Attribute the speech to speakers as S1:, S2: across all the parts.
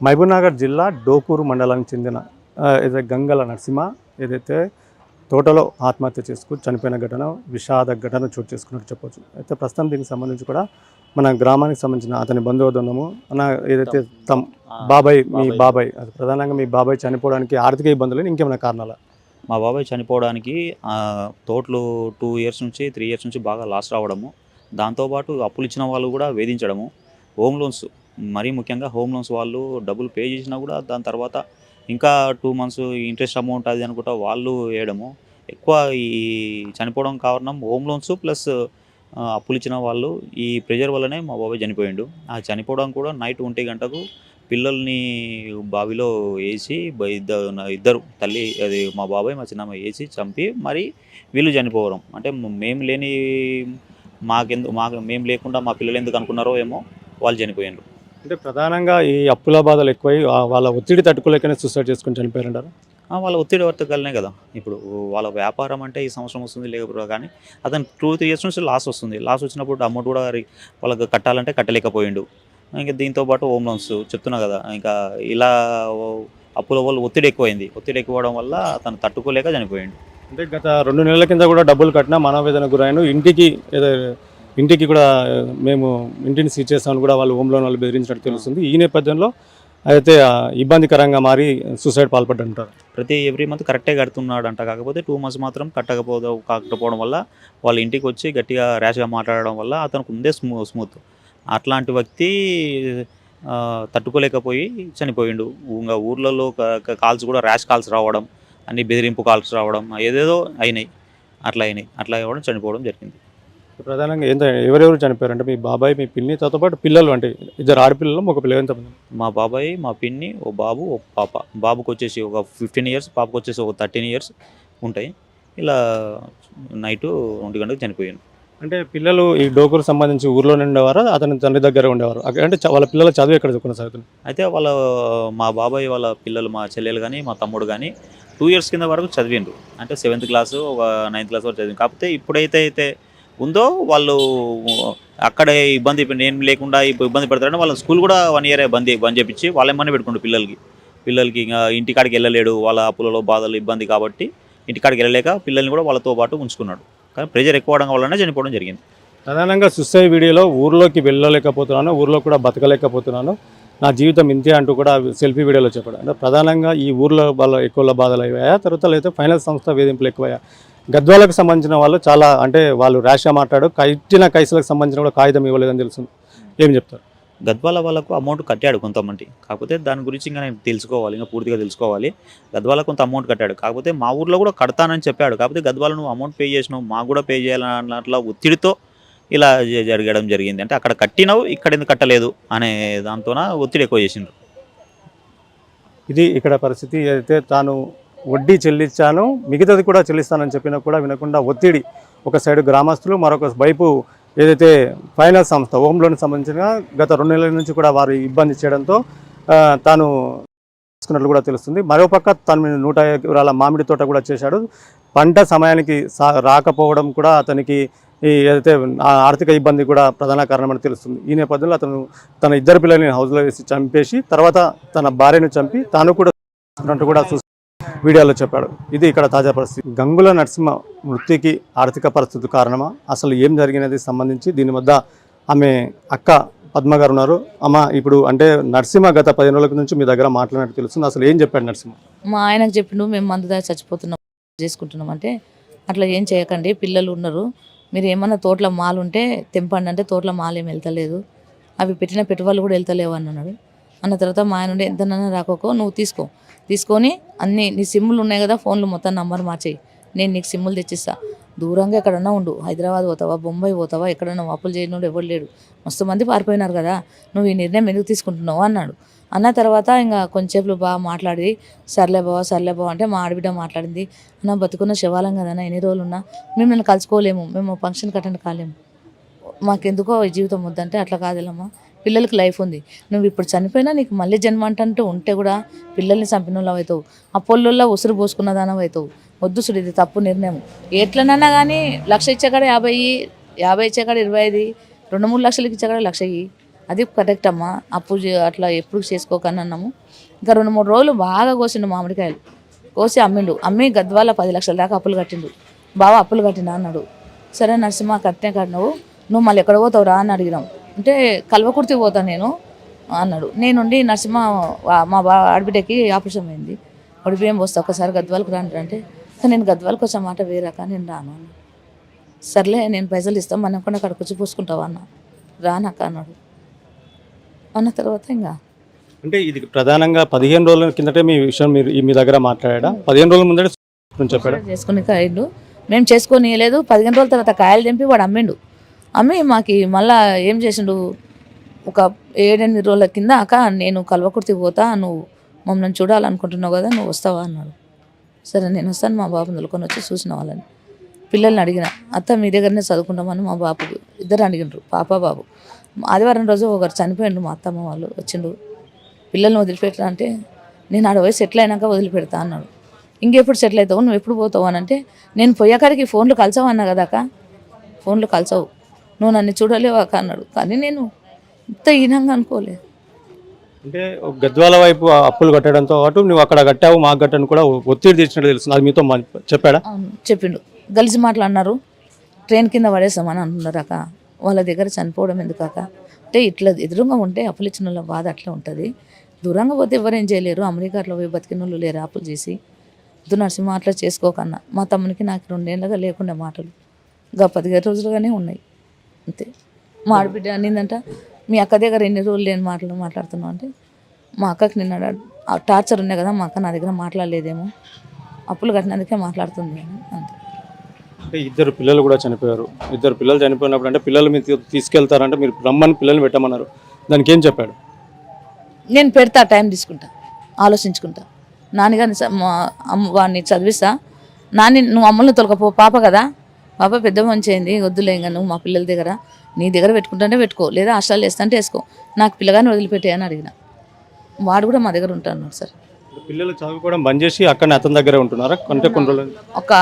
S1: మహబూబ్నగర్ జిల్లా డోకూరు మండలానికి చెందిన ఏదైతే గంగల నరసింహ ఏదైతే తోటలో ఆత్మహత్య చేసుకుని చనిపోయిన ఘటన విషాద ఘటన చోటు చేసుకున్నట్టు చెప్పొచ్చు. అయితే ప్రస్తుతం దీనికి సంబంధించి కూడా మన గ్రామానికి సంబంధించిన అతని బంధువర్గము మన ఏదైతే బాబాయ్ మీ బాబాయ్ అది ప్రధానంగా మీ బాబాయ్ చనిపోవడానికి ఆర్థిక ఇబ్బందులు ఇంకేమైనా కారణాలా?
S2: మా బాబాయ్ చనిపోవడానికి తోటలు 2 ఇయర్స్ నుంచి 3 ఇయర్స్ నుంచి బాగా లాస్ రావడము, దాంతోపాటు అప్పులు ఇచ్చిన వాళ్ళు కూడా వేధించడము, హోమ్ లోన్స్ మరీ ముఖ్యంగా హోమ్ లోన్స్ వాళ్ళు డబ్బులు పే చేసినా కూడా దాని తర్వాత ఇంకా 2 మంత్స్ ఇంట్రెస్ట్ అమౌంట్ అది అనుకుంటా వాళ్ళు వేయడము. ఎక్కువ ఈ చనిపోవడం కారణం హోమ్ లోన్స్ ప్లస్ అప్పులు ఇచ్చిన వాళ్ళు ఈ ప్రెషర్ వల్లనే మా బాబాయ్ చనిపోయిండు. ఆ చనిపోవడం కూడా నైట్ 1 గంటకు పిల్లల్ని బావిలో వేసి ఇద్దరు తల్లి అది మా బాబాయ్ మా చిన్నమ్మ వేసి చంపి మరి వీళ్ళు చనిపోవడం. అంటే మేము లేని మేము లేకుండా మా పిల్లలు ఎందుకు అనుకున్నారో ఏమో వాళ్ళు చనిపోయారు.
S1: అంటే ప్రధానంగా ఈ అప్పుల బాధలు ఎక్కువై వాళ్ళ ఒత్తిడి తట్టుకోలేకనే సూసైడ్ చేసుకొని చనిపోయారంటారు.
S2: వాళ్ళ ఒత్తిడి వర్తకాలనే కదా. ఇప్పుడు వాళ్ళ వ్యాపారం అంటే ఈ సంవత్సరం వస్తుంది లేకపోతే కానీ అతను 2-3 ఇయర్స్ నుంచి లాస్ వస్తుంది. లాస్ వచ్చినప్పుడు అమౌంట్ కూడా వాళ్ళకి కట్టాలంటే కట్టలేకపోయిండు. ఇంకా దీంతో పాటు హోమ్ లోన్స్ చెప్తున్నా కదా. ఇంకా ఇలా అప్పుల వల్ల ఒత్తిడి ఎక్కువైంది. ఒత్తిడి ఎక్కువడం వల్ల అతను తట్టుకోలేక చనిపోయిండు.
S1: అంటే గత 2 నెలల కింద కూడా డబ్బులు కట్టినా మనోవేదన గురైన ఇంటికి కూడా మేము ఇంటిని సీజ్ చేస్తామని కూడా వాళ్ళు హోమ్ లోన్ వాళ్ళు బెదిరించినట్టు తెలుస్తుంది. ఈ నేపథ్యంలో అయితే ఇబ్బందికరంగా మారి సూసైడ్ పాల్పడ్డంటారు.
S2: ప్రతి ఎవ్రీ మంత్ కరెక్టే కడుతున్నాడంట. కాకపోతే 2 మంత్స్ మాత్రం కాకపోవడం వల్ల వాళ్ళ ఇంటికి వచ్చి గట్టిగా ర్యాష్గా మాట్లాడడం వల్ల అతనికి ఉందే స్మూత్. అట్లాంటి వ్యక్తి తట్టుకోలేకపోయి చనిపోయిండు. ఇంకా ఊర్లలో కాల్స్ కూడా ర్యాష్ కాల్స్ రావడం, అన్ని బెదిరింపు కాల్స్ రావడం ఏదేదో అయినాయి. అట్లా అవ్వడం చనిపోవడం జరిగింది.
S1: ప్రధానంగా ఎవరెవరు చనిపోయారంటే మీ బాబాయ్ మీ పిన్ని తో పాటు పిల్లలు అంటే ఇద్దరు ఆడపిల్లలు ఒక పిల్లలు ఎంతమంది?
S2: మా బాబాయ్ మా పిన్ని ఓ బాబు ఓ పాప. బాబుకి వచ్చేసి ఒక 15 ఇయర్స్, పాపకు వచ్చేసి ఒక 13 ఇయర్స్ ఉంటాయి. ఇలా నైటు 1 గంటకు చనిపోయాను.
S1: అంటే పిల్లలు ఈ డోకూరు సంబంధించి ఊర్లోనే ఉండేవారు, అతని తండ్రి దగ్గర ఉండేవారు అంటే వాళ్ళ పిల్లల చదువు ఎక్కడ కొనసాగుతుంది?
S2: అయితే మా బాబాయ్ వాళ్ళ పిల్లలు మా చెల్లెలు కానీ మా తమ్ముడు కానీ 2 ఇయర్స్ కింద వరకు చదివిండ్రు. అంటే 7th క్లాసు ఒక 9th క్లాస్ వరకు చదివింది. కాకపోతే ఇప్పుడైతే ఉందో వాళ్ళు అక్కడే నేను లేకుండా ఇబ్బంది పెడతారని వాళ్ళ స్కూల్ కూడా 1 ఇయర్ బంద్ చేపించి వాళ్ళేమన్నా పెట్టుకుంటారు పిల్లలకి ఇంకా ఇంటికాడికి వెళ్ళలేడు. వాళ్ళ అప్పులలో బాధలు ఇబ్బంది కాబట్టి ఇంటికాడికి వెళ్ళలేక పిల్లల్ని కూడా వాళ్ళతో పాటు ఉంచుకున్నాడు. కానీ ప్రెజర్ ఎక్కువ అవడం వల్లనే చనిపోవడం జరిగింది.
S1: ప్రధానంగా సుసైడ్ వీడియోలో ఊర్లోకి వెళ్ళలేకపోతున్నాను, ఊర్లో కూడా బతకలేకపోతున్నాను, నా జీవితం ఇంతే అంటూ కూడా సెల్ఫీ వీడియోలో చెప్పాడు. అంటే ప్రధానంగా ఈ ఊర్లో వాళ్ళ ఎక్కువ బాధలు అయ్యాయా, తర్వాత అయితే ఫైనాన్స్ సంస్థ వేధింపులు ఎక్కువయ్యా? గద్వాలకు సంబంధించిన వాళ్ళు చాలా అంటే వాళ్ళు ర్యాష్గా మాట్లాడు కట్టిన కైసలకు సంబంధించిన కూడా కాగితం ఇవ్వలేదని తెలుస్తుంది. ఏం చెప్తారు?
S2: గద్వాల వాళ్ళకు అమౌంట్ కట్టాడు కొంతమంది. కాకపోతే దాని గురించి ఇంకా నేను తెలుసుకోవాలి, ఇంకా పూర్తిగా తెలుసుకోవాలి. గద్వాల కొంత అమౌంట్ కట్టాడు. కాకపోతే మా ఊర్లో కూడా కడతానని చెప్పాడు. కాకపోతే గద్వాల నువ్వు అమౌంట్ పే చేసినావు, మాకు కూడా పే చేయాలన్నట్ల ఒత్తిడితో ఇలా జరగడం జరిగింది. అంటే అక్కడ కట్టినావు ఇక్కడ ఎందుకు కట్టలేదు అనే దాంతోన ఒత్తిడి ఎక్కువ చేసిండ్రు.
S1: ఇది ఇక్కడ పరిస్థితి. అయితే తాను వడ్డీ చెల్లించాను, మిగతాది కూడా చెల్లిస్తానని చెప్పినా కూడా వినకుండా ఒత్తిడి, ఒక సైడు గ్రామస్తులు, మరొక వైపు ఏదైతే ఫైనాన్స్ సంస్థ హోమ్ లోన్కి సంబంధించిన గత 2 నెలల నుంచి కూడా వారు ఇబ్బంది చేయడంతో తాను తీసుకున్నట్లు కూడా తెలుస్తుంది. మరోపక్క తను 100 ఎకరాల మామిడి తోట కూడా చేశాడు. పంట సమయానికి రాకపోవడం కూడా అతనికి ఏదైతే ఆర్థిక ఇబ్బంది కూడా ప్రధాన కారణమని తెలుస్తుంది. ఈ నేపథ్యంలో అతను తన 2 పిల్లల్ని హౌస్లో వేసి చంపేసి తర్వాత తన భార్యను చంపి తాను కూడా వీడియోలో చెప్పాడు. ఇది ఇక్కడ తాజా పరిస్థితి. గంగుల నరసింహ మృతికి ఆర్థిక పరిస్థితి కారణమా, అసలు ఏం జరిగినది సంబంధించి దీని వద్ద ఆమె అక్క పద్మ గారు ఉన్నారు. అమ్మ, ఇప్పుడు అంటే నరసింహ గత 10 రోజుల నుంచి మీ దగ్గర మాట్లాడినట్టు తెలుస్తుంది. అసలు ఏం చెప్పాడు నరసింహ?
S3: మా ఆయనకు చెప్పిండు, మేము మందు దాకా చచ్చిపోతున్నాం చేసుకుంటున్నాం అంటే, అట్లా ఏం చేయకండి, పిల్లలు ఉన్నారు, మీరు ఏమన్నా తోటల మాలు ఉంటే తెంపండి అంటే తోటల మాలు ఏమి వెళ్తలేదు, అవి పెట్టిన పెట్టుబడులు కూడా వెళ్తలేవు అన్నాడు. అన్న తర్వాత మా ఆయన ఉండి ఎంతనన్నా రాకోకో నువ్వు తీసుకొని అన్నీ నీ సిమ్ములు ఉన్నాయి కదా, ఫోన్లు మొత్తం నంబర్ మార్చేయి, నేను నీకు సిమ్ములు తెచ్చిస్తా, దూరంగా ఎక్కడన్నా ఉండు, హైదరాబాద్ పోతావా, బొంబాయి పోతావా, ఎక్కడన్నా అప్పులు చేయనోడు ఎవరు లేడు, మస్తు మంది పారిపోయినారు కదా, నువ్వు ఈ నిర్ణయం ఎందుకు తీసుకుంటున్నావు అన్నాడు. అన్న తర్వాత ఇంకా కొంచెంసేపు బాగా మాట్లాడి సర్లే బావ అంటే మా ఆడబిడ్డ మాట్లాడింది, అన్న బతుకున్న శవాలం కదన్నా, ఎన్ని రోజులు ఉన్నా మేము నన్ను కలుసుకోలేము, మేము ఫంక్షన్కి అటెండ్ కాలేము, మాకెందుకో ఈ జీవితం వద్దంటే, అట్లా కాదమ్మా, పిల్లలకి లైఫ్ ఉంది, నువ్వు ఇప్పుడు చనిపోయినా నీకు మళ్ళీ జన్మ అంటూ ఉంటే కూడా పిల్లల్ని చంపిన వాళ్ళు అవుతావు, ఆ పొల్లుల్లో ఉసురు పోసుకున్న దానవు అవుతావు, వద్దు సుడు, ఇది తప్పు నిర్ణయం, ఎట్లనన్నా కానీ 1,00,000 ఇచ్చేకాడ 50 ఇచ్చేకాడ 25, 2-3 లక్షలకి ఇచ్చేకాడ 1,00,000 అది కరెక్ట్ అమ్మా, అప్పు అట్లా ఎప్పుడు చేసుకోకని అన్నాము. ఇంకా 2-3 రోజులు బాగా కోసిండు మామిడికాయలు, కోసి అమ్మిండు. అమ్మి గద్వాల 10 లక్షల దాకా అప్పులు కట్టిండు. బావ అప్పులు కట్టినా అన్నాడు. సరే నరసింహ కట్టినే కట్టినావు, నువ్వు మళ్ళీ ఎక్కడ పోతావు రా అని అడిగినాం. అంటే కల్వకుర్తికి పోతాను నేను అన్నాడు. నేనుండి నరసింహ మా ఆడబిడ్డకి ఆపరేషన్ అయింది, వాడి బియ్యం పోస్తా, ఒకసారి గద్వాలకు రాండి అంటే, నేను గద్వాలకు వచ్చే మాట వేరాక నేను రాను అన్న. సర్లే నేను పైసలు ఇస్తాను, మనం కూడా అక్కడికి వచ్చి పూసుకుంటావా అన్న. రానక్క అన్నాడు. అన్న తర్వాత ఇంకా
S1: అంటే ఇది ప్రధానంగా 15 రోజుల కిందటే మీ విషయం మీరు మీ దగ్గర మాట్లాడా? 15 రోజుల ముందే చెప్పాడా?
S3: చేసుకుని కాయలు మేము చేసుకొని లేదు. 15 రోజుల తర్వాత కాయలు తెంపి వాడు అమ్మిండు. అమ్మి మాకి మళ్ళా ఏం చేసిండు, ఒక 7-8 రోజుల కింద అక్క నేను కల్వకుర్తికి పోతా, నువ్వు మమ్మల్ని చూడాలనుకుంటున్నావు కదా, నువ్వు వస్తావా అన్నాడు. సరే నేను వస్తాను, మా బాబుని తొలుకొని వచ్చి చూసిన వాళ్ళని. పిల్లల్ని అడిగిన, అత్త మీ దగ్గరనే చదువుకుంటామని మా బాబుకు ఇద్దరు అడిగినారు, పాప బాబు. ఆదివారం రోజు ఒకరు చనిపోయిండు, మా అత్తమ్మ వాళ్ళు వచ్చిండు. పిల్లల్ని వదిలిపెట్టా అంటే, నేను ఆడ పోయి సెటిల్ అయినాక వదిలిపెడతా అన్నాడు. ఇంకెప్పుడు సెటిల్ అవుతావు, నువ్వు ఎప్పుడు పోతావు అని అంటే, నేను పోయాకాడికి ఫోన్లు కలిసావు అన్నా కదా అక్క, ఫోన్లు కలిసావు, నువ్వు నన్ను చూడలేవు అక్క అన్నాడు. కానీ నేను ఇంత హీనంగా అనుకోలేదు.
S1: అంటే గద్వాల వైపు అప్పులు కట్టడంతో పాటు నువ్వు అక్కడ కట్టావు, మాకు కట్టని కూడా ఒత్తిడి తెచ్చినట్టు తెలుస్తుంది. అది మీతో చెప్పాడా?
S3: అవును చెప్పిండు. గలిసి మాట్లాడినారు, ట్రైన్ కింద పడేస్తామని అంటున్నారు అక్క, వాళ్ళ దగ్గర చనిపోవడం ఎందుకు అక్క అంటే, ఇట్లా ఎదురుగా ఉంటే అప్పులు ఇచ్చిన వాళ్ళ బాధ అట్లా ఉంటుంది, దూరంగా పోతే ఎవరేం చేయలేరు, అమెరికా అట్లా పోయి బతికిన వాళ్ళు లేరు అప్పులు చేసి. ఇద్దరు నరసింహ అట్లా చేసుకోకన్నా. మా తమ్మునికి నాకు 2 ఏళ్ళగా లేకుండా మాటలు, ఇంకా 15 రోజులుగానే ఉన్నాయి అంతే. మా ఆడబిడ్డ అనిందంట, మీ అక్క దగ్గర ఎన్ని రోజులు లేని మాటలు మాట్లాడుతున్నావు అంటే, మా అక్కకి నిన్న టార్చర్ ఉన్నాయి కదా, మా అక్క నా దగ్గర మాట్లాడలేదేమో, అప్పులు కట్టినందుకే మాట్లాడుతుంది అని అంతే.
S1: అంటే 2 పిల్లలు కూడా చనిపోయారు. 2 పిల్లలు చనిపోయినప్పుడు అంటే పిల్లలు మీరు తీసుకెళ్తారంటే మీరు రమ్మని పిల్లల్ని పెట్టమన్నారు, దానికి ఏం చెప్పాడు?
S3: నేను పెడతా, టైం తీసుకుంటా, ఆలోచించుకుంటా. నాన్నగారిని వాడిని చదివిస్తా, నాని నువ్వు అమ్మల్ని తొలకపో, పాప కదా, పాప పెద్ద మంచి అయింది, వద్దులే ఇంకా నువ్వు మా పిల్లల దగ్గర, నీ దగ్గర పెట్టుకుంటుంటే పెట్టుకో, లేదా హాస్టల్ వేస్తుంటే వేసుకో, నాకు పిల్లగాని వదిలిపెట్టే అని అడిగిన. వాడు కూడా మా దగ్గర ఉంటాను సార్.
S1: పిల్లలు చదువుకోవడం బంద్ చేసి అక్కడనే అతని దగ్గరే ఉంటున్నారా? అంటే కొన్ని రోజులు
S3: ఒక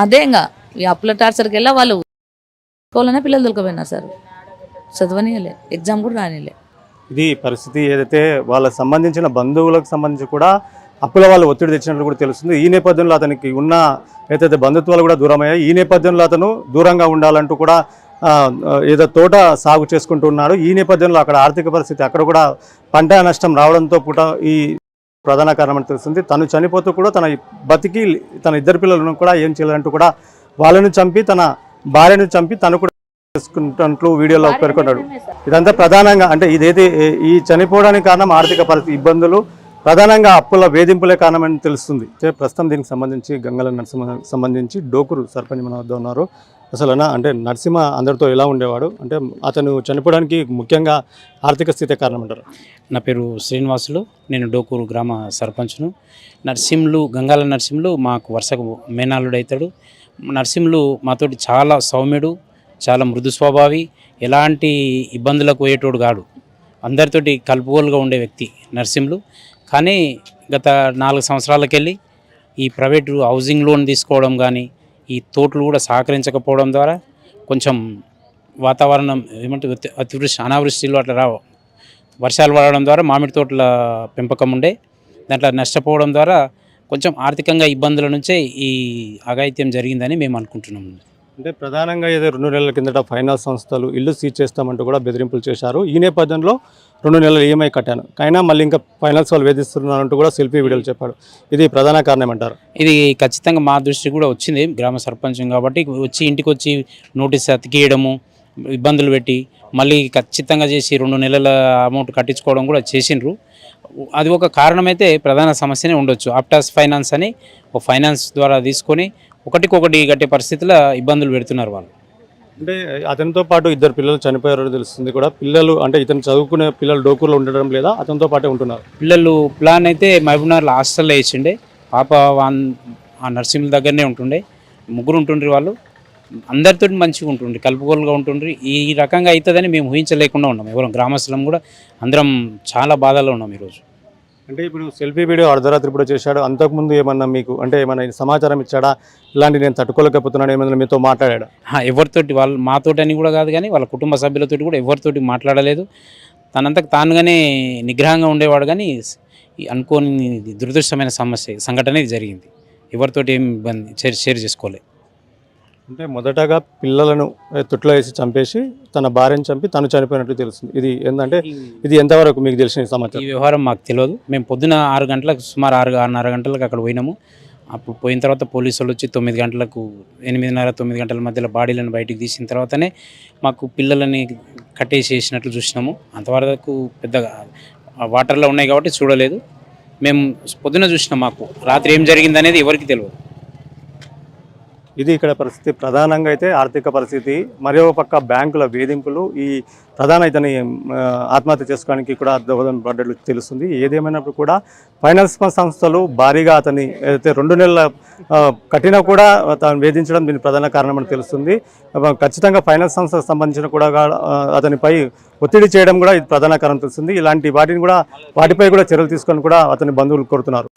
S3: అదే ఇంకా ఈ అప్పుల టార్చర్కి వెళ్ళా వాళ్ళు స్కూల్లోనే పిల్లలు దొరికిపోయినారు సార్, చదవనీయలే, ఎగ్జామ్ కూడా రానిలే.
S1: ఇది పరిస్థితి. ఏదైతే వాళ్ళకి సంబంధించిన బంధువులకు సంబంధించి కూడా అప్పుల వాళ్ళు ఒత్తిడి తెచ్చినట్లు కూడా తెలుస్తుంది. ఈ నేపథ్యంలో అతనికి ఉన్న ఏదైతే బంధుత్వాలు కూడా దూరం అయ్యాయి. ఈ నేపథ్యంలో అతను దూరంగా ఉండాలంటూ కూడా ఏదో తోట సాగు చేసుకుంటున్నాడు. ఈ నేపథ్యంలో అక్కడ ఆర్థిక పరిస్థితి, అక్కడ కూడా పంట నష్టం రావడంతో కూడా ఈ ప్రధాన కారణం తెలుస్తుంది. తను చనిపోతూ కూడా తన బతికి తన 2 పిల్లలను కూడా ఏం చేయాలంటూ కూడా వాళ్ళను చంపి తన భార్యను చంపి తను కూడా చేసుకుంటున్నట్లు వీడియోలో పేర్కొన్నాడు. ఇదంతా ప్రధానంగా అంటే ఇదైతే ఈ చనిపోవడానికి కారణం ఆర్థిక పరిస్థితి, ఇబ్బందులు, ప్రధానంగా అప్పుల వేధింపులే కారణమని తెలుస్తుంది. ప్రస్తుతం దీనికి సంబంధించి గంగల నరసింహ సంబంధించి డోకూరు సర్పంచ్ మన వద్ద ఉన్నారు. అసలు అంటే నరసింహ అందరితో ఎలా ఉండేవాడు, అంటే అతను చనిపోవడానికి ముఖ్యంగా ఆర్థిక స్థితి కారణం అంటారు?
S4: నా పేరు శ్రీనివాసులు, నేను డోకూరు గ్రామ సర్పంచ్ను. నరసింహులు, గంగాల నరసింహులు మాకు వరుసకు మేనాలుడు అవుతాడు. నరసింహులు మాతోటి చాలా సౌమ్యుడు, చాలా మృదు స్వభావి, ఎలాంటి ఇబ్బందులకు పోయేటోడు కాడు, అందరితోటి కలుపుగోలుగా ఉండే వ్యక్తి నరసింహులు. కానీ గత 4 సంవత్సరాలకెళ్ళి ఈ ప్రైవేటు హౌసింగ్ లోన్ తీసుకోవడం కానీ, ఈ తోటలు కూడా సహకరించకపోవడం ద్వారా కొంచెం వాతావరణం ఏమంటే అతివృష్టి అనావృష్టిలో అట్లా వర్షాలు పడడం ద్వారా మామిడి తోటల పెంపకం ఉండే దాంట్లో నష్టపోవడం ద్వారా కొంచెం ఆర్థికంగా ఇబ్బందుల నుంచే ఈ అఘాయిత్యం జరిగిందని మేము అనుకుంటున్నాము.
S1: అంటే ప్రధానంగా ఏదో 2 నెలల కిందట ఫైనాన్స్ సంస్థలు ఇల్లు సీజ్ చేస్తామంటూ కూడా బెదిరింపులు చేశారు. ఈ నేపథ్యంలో 2 నెలలు ఈఎంఐ కట్టాను, అయినా మళ్ళీ ఇంకా ఫైనాన్స్ వాళ్ళు వేధిస్తున్నారంటూ కూడా సెల్ఫీ వీడియోలు చెప్పాడు. ఇది ప్రధాన కారణం అంటారు?
S4: ఇది ఖచ్చితంగా మా దృష్టికి కూడా వచ్చింది, గ్రామ సర్పంచం కాబట్టి వచ్చి ఇంటికి వచ్చి నోటీస్ అతికేయడము, ఇబ్బందులు పెట్టి మళ్ళీ ఖచ్చితంగా చేసి 2 నెలల అమౌంట్ కట్టించుకోవడం కూడా చేసిండ్రు. అది ఒక కారణమైతే ప్రధాన సమస్యనే ఉండొచ్చు. ఆప్టాస్ ఫైనాన్స్ అని ఒక ఫైనాన్స్ ద్వారా తీసుకొని ఒకటికొకటి కట్టే పరిస్థితుల్లో ఇబ్బందులు పెడుతున్నారు వాళ్ళు.
S1: అంటే అతనితో పాటు 2 పిల్లలు చనిపోయారని తెలుస్తుంది కూడా. పిల్లలు అంటే ఇతను చదువుకునే పిల్లలు డోకూరులో ఉండడం లేదా, అతనితో పాటే ఉంటున్నారు?
S4: పిల్లలు ప్లాన్ అయితే మహబూబ్నగర్లో హాస్టల్లో వేసిండే, పాప ఆ నర్సింహుల దగ్గరనే ఉంటుండే, 3 ఉంటుండ్రి వాళ్ళు. అందరితో మంచిగా ఉంటుండ్రి, కలుపుకోలుగా ఉంటుండ్రి. ఈ రకంగా అవుతుందని మేము ఊహించలేకుండా ఉన్నాం, ఎవరు గ్రామస్తులం కూడా అందరం చాలా బాధలో ఉన్నాం ఈరోజు.
S1: అంటే ఇప్పుడు సెల్ఫీ వీడియో అర్ధరాత్రి కూడా చేశాడు. అంతకుముందు ఏమన్నా మీకు అంటే ఏమన్నా సమాచారం ఇచ్చాడా, ఇలాంటి నేను తట్టుకోలేకపోతున్నాను ఏమన్నా మీతో మాట్లాడా?
S4: ఎవరితోటి వాళ్ళు మాతోటి అని కూడా కాదు, కానీ వాళ్ళ కుటుంబ సభ్యులతోటి కూడా ఎవరితోటి మాట్లాడలేదు. తనంతకు తానుగానే నిగ్రహంగా ఉండేవాడు. కానీ అనుకోని దురదృష్టమైన సంఘటన ఇది జరిగింది. ఎవరితోటి ఏం ఇబ్బంది షేర్ చేసుకోలేదు.
S1: అంటే మొదటగా పిల్లలను తొట్లో వేసి చంపేసి తన భార్యను చంపి తను చనిపోయినట్లు తెలుస్తుంది. ఇది ఏంటంటే ఇది ఎంతవరకు మీకు తెలిసిన
S4: ఈ
S1: సమాచారం?
S4: వ్యవహారం మాకు తెలియదు. మేము పొద్దున 6 గంటలకు సుమారు 6:30 గంటలకు అక్కడ పోయినాము. అప్పుడు పోయిన తర్వాత పోలీసు వాళ్ళు వచ్చి 9 గంటలకు 8:30-9 గంటల మధ్యలో బాడీలను బయటికి తీసిన తర్వాతనే మాకు పిల్లలని కట్టేసేసినట్లు చూసినాము. అంతవరకు పెద్దగా వాటర్లో ఉన్నాయి కాబట్టి చూడలేదు. మేము పొద్దున చూసినాం. మాకు రాత్రి ఏం జరిగింది అనేది ఎవరికి తెలియదు.
S1: ఇది ఇక్కడ పరిస్థితి. ప్రధానంగా అయితే ఆర్థిక పరిస్థితి, మరో పక్క బ్యాంకుల వేధింపులు ఈ ప్రధాన ఇతని ఆత్మహత్య చేసుకోవడానికి కూడా దోహదం పడ్డట్లు తెలుస్తుంది. ఏదేమైనప్పుడు కూడా ఫైనాన్స్ సంస్థలు భారీగా అతని అయితే 2 నెలల కట్టినా కూడా అతను వేధించడం దీని ప్రధాన కారణమని తెలుస్తుంది. ఖచ్చితంగా ఫైనాన్స్ సంస్థకు సంబంధించిన కూడా అతనిపై ఒత్తిడి చేయడం కూడా ఇది ప్రధాన కారణం తెలుస్తుంది. ఇలాంటి వాటిపై కూడా చర్యలు తీసుకొని కూడా అతని బంధువులు కోరుతున్నారు.